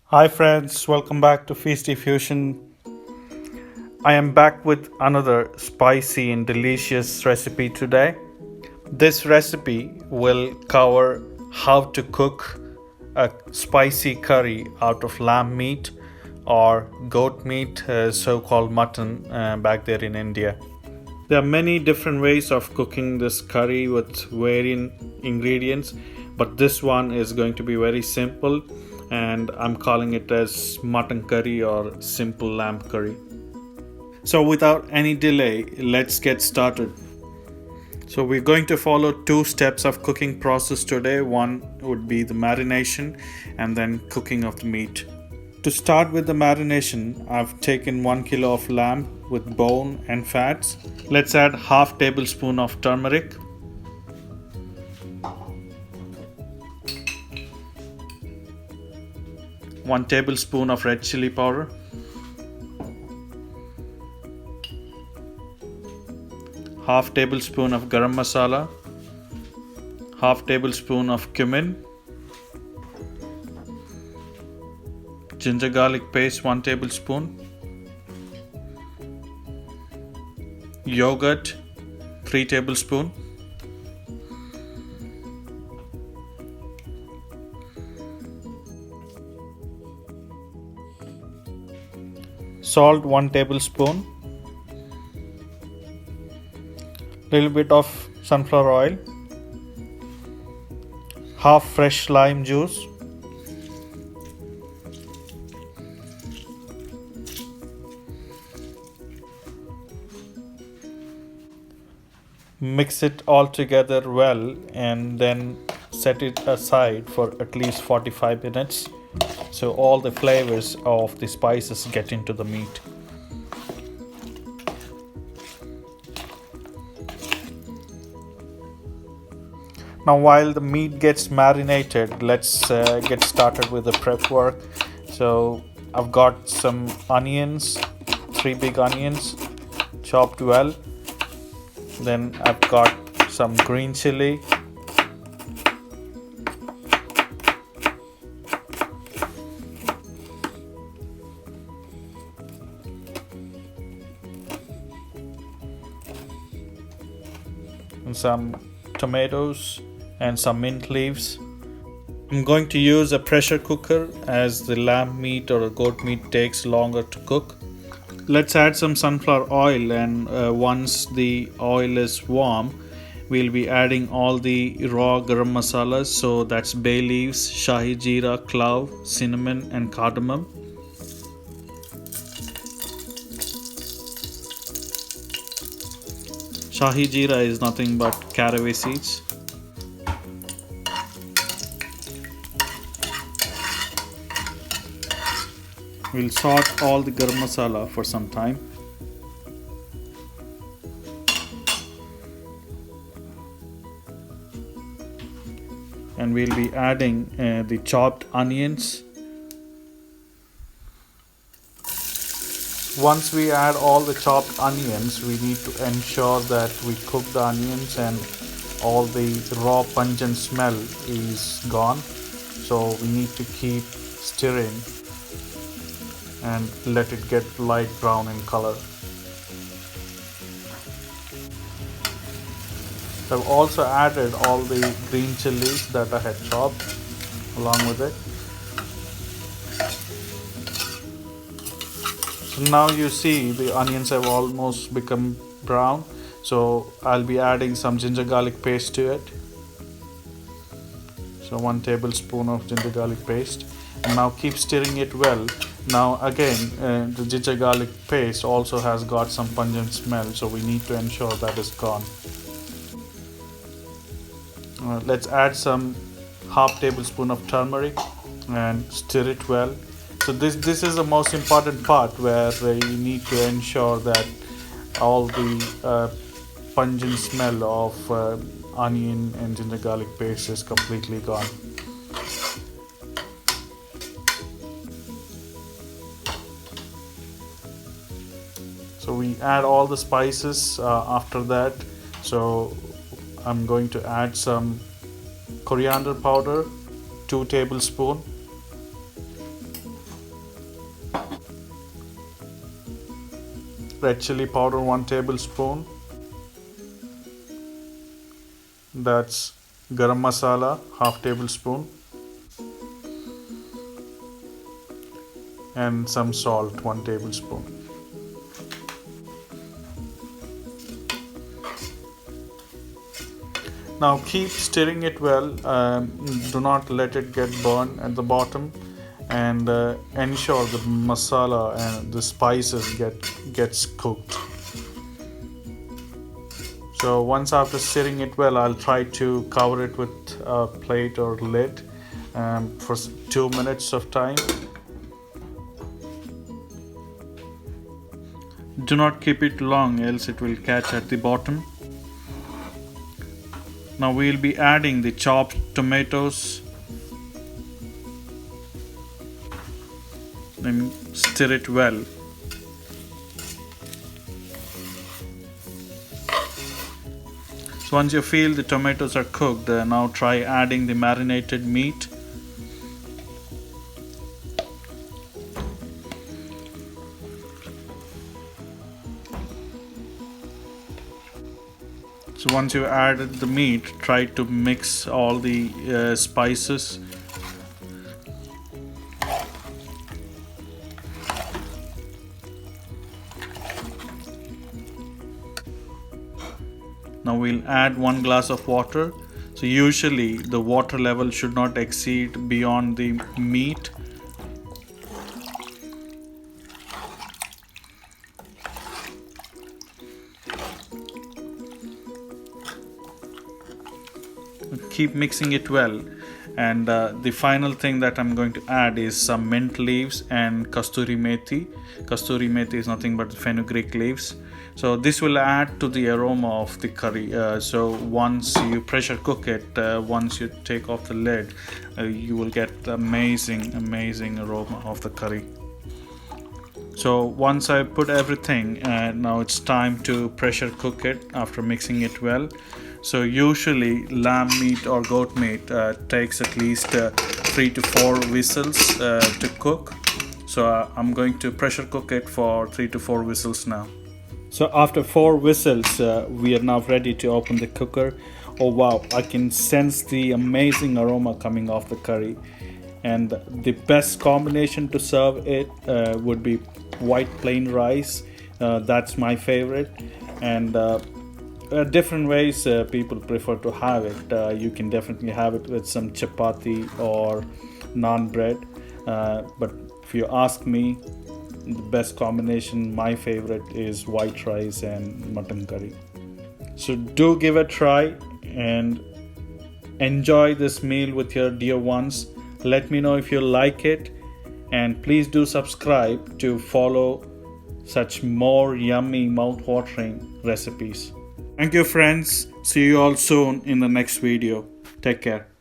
Hi friends, welcome back to Feasty Fusion. I am back with another spicy and delicious recipe today. This recipe will cover how to cook a spicy curry out of lamb meat or goat meat, so called mutton, back there in India. There are many different ways of cooking this curry with varying ingredients, but this one is going to be very simple and I'm calling it as mutton curry or simple lamb curry. So, without any delay, let's get started. So, we're going to follow two steps of cooking process today. One would be the marination and then cooking of the meat. To start with the marination, I've taken 1 kilo of lamb with bone and fats. Let's add half tablespoon of turmeric, 1 tablespoon of red chilli powder, half tablespoon of garam masala, half tablespoon of cumin, ginger garlic paste 1 tablespoon, yogurt 3 tablespoon, salt 1 tablespoon, little bit of sunflower oil, half fresh lime juice, mix it all together well and then set it aside for at least 45 minutes so all the flavors of the spices get into the meat. Now while the meat gets marinated, let's get started with the prep work. So I've got some onions, 3 big onions chopped well. Then I've got some green chilli, and some tomatoes and some mint leaves. I'm going to use a pressure cooker as the lamb meat or goat meat takes longer to cook. Let's add some sunflower oil, and once the oil is warm, we'll be adding all the raw garam masalas. So that's bay leaves, shahi, jeera, clove, cinnamon, and cardamom. Shahi jeera is nothing but caraway seeds. We'll saute all the garam masala for some time. And we'll be adding the chopped onions. Once we add all the chopped onions, we need to ensure that we cook the onions and all the raw pungent smell is gone. So we need to keep stirring and let it get light brown in color. I've also added all the green chilies that I had chopped along with it. So now you see the onions have almost become brown. So I'll be adding some ginger garlic paste to it. So 1 tablespoon of ginger garlic paste. And now keep stirring it well. Now again, the ginger garlic paste also has got some pungent smell, so we need to ensure that is gone. Let's add some half tablespoon of turmeric and stir it well. So this is the most important part where you need to ensure that all the pungent smell of onion and ginger garlic paste is completely gone. So we add all the spices after that. So I'm going to add some coriander powder, 2 tablespoons, Red chilli powder 1 tablespoon. That's garam masala half tablespoon. And some salt 1 tablespoon. Now keep stirring it well. Do not let it get burned at the bottom, and ensure the masala and the spices gets cooked. So once after stirring it well, I'll try to cover it with a plate or lid for 2 minutes of time. Do not keep it long, else it will catch at the bottom. Now we'll be adding the chopped tomatoes and stir it well. So once you feel the tomatoes are cooked, now try adding the marinated meat. So once you added the meat, try to mix all the spices. Now we'll add 1 glass of water. So usually the water level should not exceed beyond the meat. Keep mixing it well, and the final thing that I'm going to add is some mint leaves and kasturi methi. Kasturi methi is nothing but fenugreek leaves. So this will add to the aroma of the curry. So once you pressure cook it, once you take off the lid, you will get the amazing aroma of the curry. So once I put everything, now it's time to pressure cook it after mixing it well. So usually lamb meat or goat meat takes at least 3 to 4 whistles to cook. So I'm going to pressure cook it for 3 to 4 whistles now. So after 4 whistles, we are now ready to open the cooker. Oh wow, I can sense the amazing aroma coming off the curry. And the best combination to serve it would be white plain rice. That's my favorite. And different ways people prefer to have it. You can definitely have it with some chapati or naan bread. But if you ask me, the best combination, my favorite, is white rice and mutton curry. So do give it a try and enjoy this meal with your dear ones. Let me know if you like it, and please do subscribe to follow such more yummy mouth-watering recipes. Thank you friends. See you all soon in the next video. Take care.